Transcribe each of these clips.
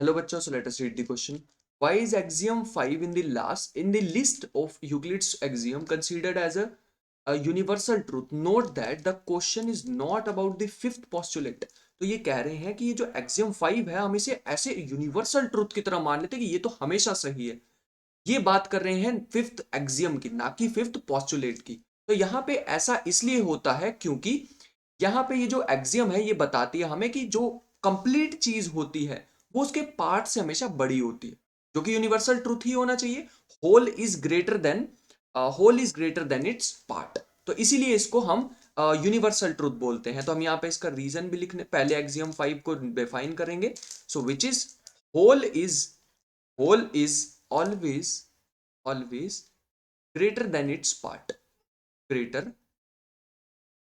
Hello bachcho, so let us read the question. Why is axiom 5 in the list of Euclid's axiom considered as a universal truth? Note that the question is not about the fifth postulate. तो ये कह रहे हैं कि ये जो axiom 5 है हम इसे ऐसे यूनिवर्सल ट्रूथ की तरह मान लेते हैं कि ये तो हमेशा सही है। ये बात कर रहे हैं फिफ्थ एक्सियम की, ना कि फिफ्थ पोस्टुलेट की। तो यहाँ पे ऐसा इसलिए होता है क्योंकि यहाँ पे ये जो एक्सियम है ये बताती है हमें कि जो कंप्लीट चीज होती है वो उसके पार्ट से हमेशा बड़ी होती है, जो कि यूनिवर्सल ट्रूथ ही होना चाहिए। Whole is greater than its part. तो इसीलिए इसको हम यूनिवर्सल ट्रूथ बोलते हैं। तो हम यहाँ पे इसका रीजन भी लिखने, पहले एक्सियम 5 को डिफाइन करेंगे। So which is whole is whole is always greater than its part, greater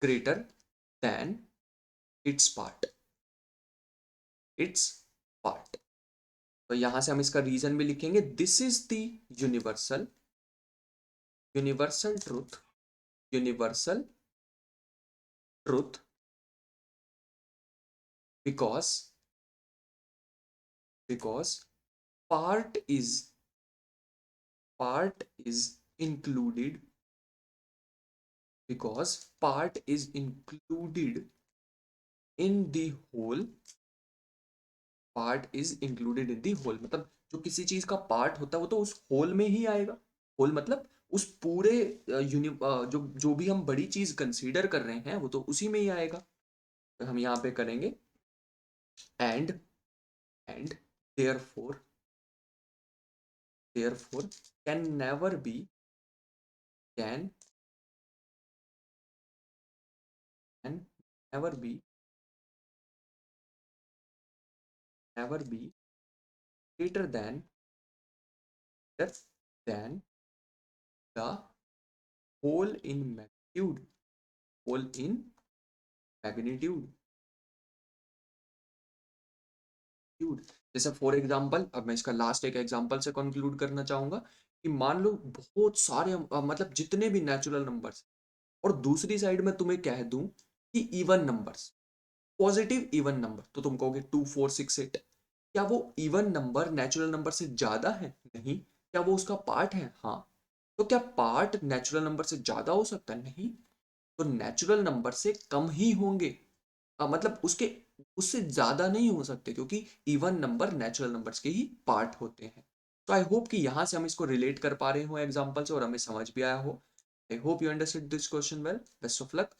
greater than its part। तो यहां से हम इसका रीजन भी लिखेंगे। This is the universal universal truth universal truth because because part is part is included because part is included in the whole। Part is included in the whole, मतलब जो किसी चीज का पार्ट होता है वो तो उस होल में ही आएगा। होल मतलब उस पूरे जो जो भी हम बड़ी चीज कंसीडर कर रहे हैं वो तो उसी में ही आएगा। तो हम यहाँ पे करेंगे and and therefore therefore can never be can can never be never be greater than than the whole in magnitude, whole in magnitude। जैसे फॉर एग्जाम्पल, अब मैं इसका लास्ट एक एग्जाम्पल से कंक्लूड करना चाहूंगा कि मान लो बहुत सारे मतलब जितने भी नेचुरल नंबर्स और दूसरी साइड में तुम्हें कह दूं कि even numbers, positive even number, तो तुम कहोगे 2 4 6 8। क्या वो इवन नंबर नेचुरल नंबर से ज्यादा है? नहीं। क्या वो उसका पार्ट है? हाँ। तो क्या पार्ट नेचुरल नंबर से ज्यादा हो सकता है? नहीं। तो नेचुरल नंबर से कम ही होंगे, मतलब उसके उससे ज्यादा नहीं हो सकते, क्योंकि इवन नंबर नेचुरल नंबर्स के ही पार्ट होते हैं। तो आई होप कि यहाँ से हम इसको रिलेट कर पा रहे हो एग्जाम्पल से और हमें समझ भी आया हो। I hope you understood this question well. Best of luck.